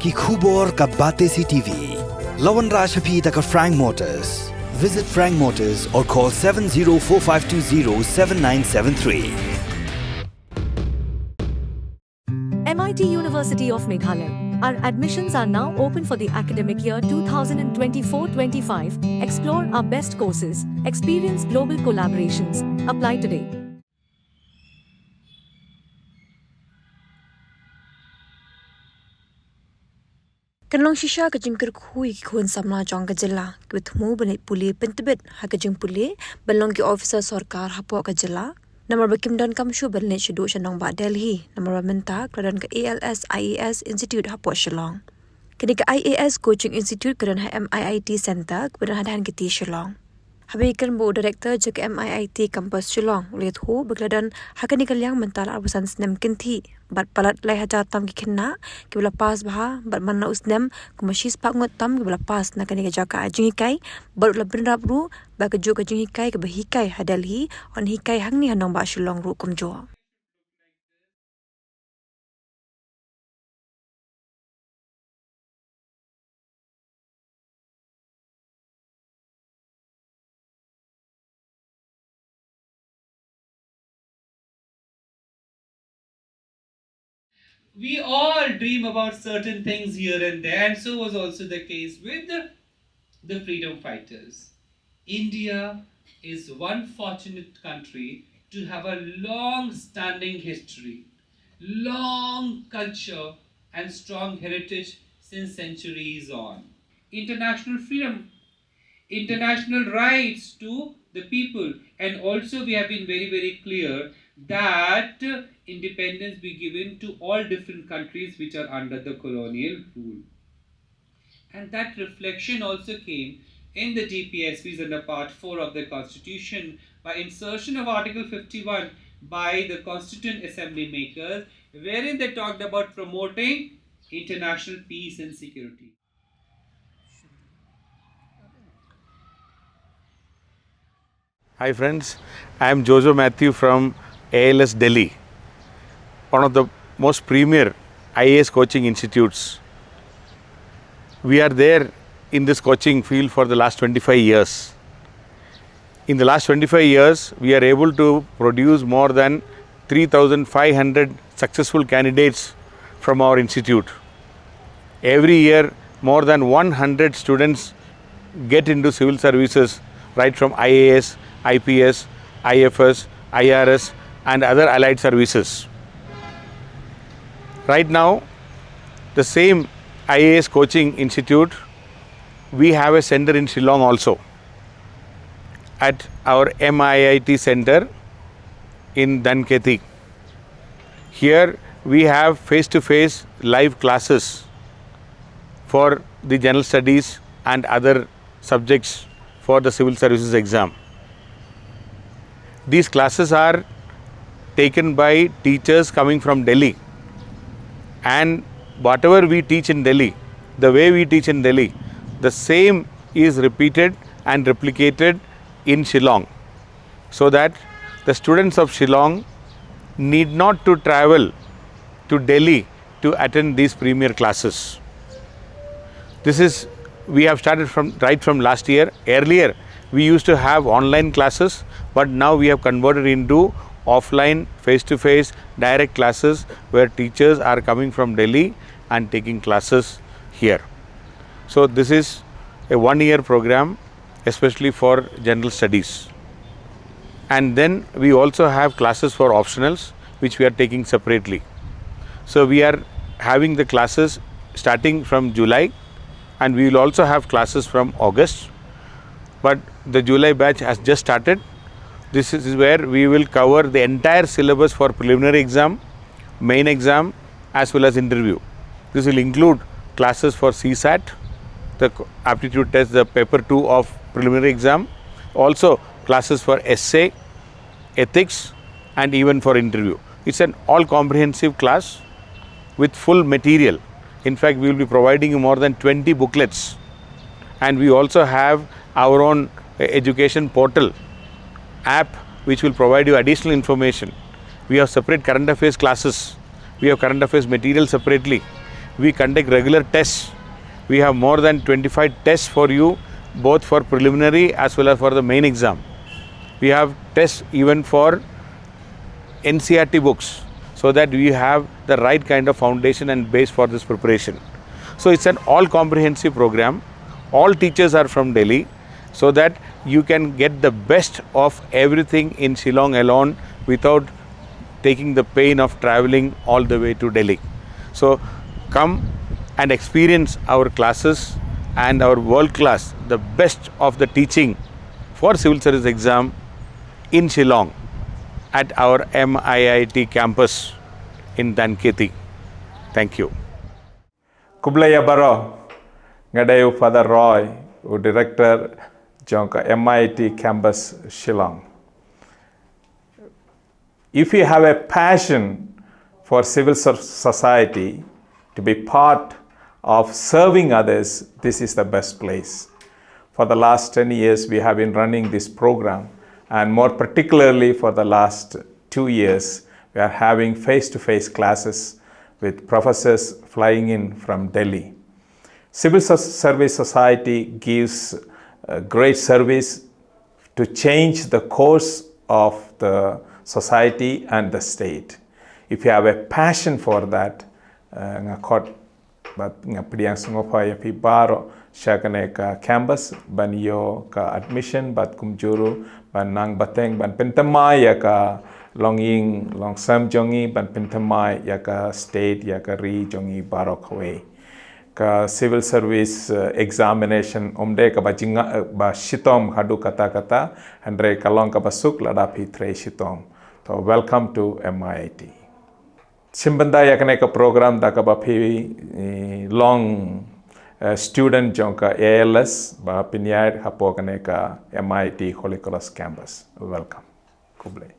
ki khubor ka Batesi TV. Lawan Rashapi taka Frank Motors. Visit Frank Motors or call 7045207973. MIT University of Meghalaya. Our admissions are now open for the academic year 2024-25. Explore our best courses, experience global collaborations. Apply today. Kanlong shisha ka jingkir khui ki khun samna jong ka jilla with mu bane puli pentibet ha ka jing puli balong ki officer sarkar hapo ka jilla namar bakim dan kam shu balne shidu shanong ba Delhi namar menta kladan ka ALS IAS Institute hapo Shillong kini ka IAS Coaching Institute kadan ha MIIT Center kadan hadan ki ti Shillong Habis kan bu director je ke MIIT campus Shillong lihat hu begladan hakani kalyang mental abusan snem kinti bat palat lai hajar tam ki khenna ki bela pas bha bat manna usnem kumashis pak ngot tam ki bela pas na kani ka jaka Jinghikai bat la benrap ru ba ka jo ka Jinghikai ka Hikai hadalhi on Hikai hangni hanong ba Shillong ru Kumjuh We all dream about certain things here and there, and so was also the case with the freedom fighters. India is one fortunate country to have a long-standing history, long culture, and strong heritage since centuries on. International freedom, international rights to the people, and also we have been very, very clear that independence be given to all different countries which are under the colonial rule. And that reflection also came in the DPSPs under Part 4 of the Constitution by insertion of Article 51 by the Constituent Assembly makers, wherein they talked about promoting international peace and security. Hi friends, I am Jojo Matthew from ALS Delhi, one of the most premier IAS coaching institutes. We are there in this coaching field for the last 25 years. In the last 25 years, we are able to produce more than 3,500 successful candidates from our institute. Every year, more than 100 students get into civil services right from IAS, IPS, IFS, IRS and other allied services. Right now, the same IAS Coaching Institute, we have a center in Shillong also at our MIIT Center in Danketi. Here we have face-to-face live classes for the general studies and other subjects for the civil services exam. These classes are taken by teachers coming from Delhi, and whatever we teach in Delhi, the way we teach in Delhi, the same is repeated and replicated in Shillong, so that the students of Shillong need not to travel to Delhi to attend these premier classes. This is, we have started right from last year. Earlier, we used to have online classes, but now we have converted into offline, face-to-face, direct classes where teachers are coming from Delhi and taking classes here. So this is a one-year program, especially for general studies. And then we also have classes for optionals, which we are taking separately. So we are having the classes starting from July, and we will also have classes from August. But the July batch has just started. This is where we will cover the entire syllabus for preliminary exam, main exam, as well as interview. This will include classes for CSAT, the aptitude test, the paper 2 of preliminary exam, also classes for essay, ethics, and even for interview. It's an all-comprehensive class with full material. In fact, we will be providing you more than 20 booklets, and we also have our own education portal app which will provide you additional information. We have separate current affairs classes, we have current affairs material separately, we conduct regular tests. We have more than 25 tests for you, both for preliminary as well as for the main exam. We have tests even for NCERT books, so that we have the right kind of foundation and base for this preparation. So it's an all comprehensive program. All teachers are from Delhi, so that you can get the best of everything in Shillong alone without taking the pain of traveling all the way to Delhi. So come and experience our classes and our world class, the best of the teaching for civil service exam in Shillong at our MIIT campus in Danketi. Thank you. Kublaya Baro, Ngadayu Father Roy, who director Jonka MIT campus Shillong. If you have a passion for civil society, to be part of serving others, this is the best place. For the last 10 years, we have been running this program, and more particularly for the last 2 years, we are having face-to-face classes with professors flying in from Delhi. Civil Service Society gives great service to change the course of the society and the state. If you have a passion for that, ngakot bat ngapriang sungopaya pi baro syakane ka campus ban yo ka admission bat kumjuru ban nang bateng ban pentamai ya ka longing longsam jongi ban pentamai ya ka state ya ka ri jongi baro khwe ka civil service examination omde ka bajinga ba shitom khadu kata andre kalong ka basuk lada pi tre shitom. So welcome to MIT. Simbanda yakane ka program da ka ba phi long student jonka ALS ba pinyad hapo kane ka MIT Holy Cross campus. Welcome. Kublai.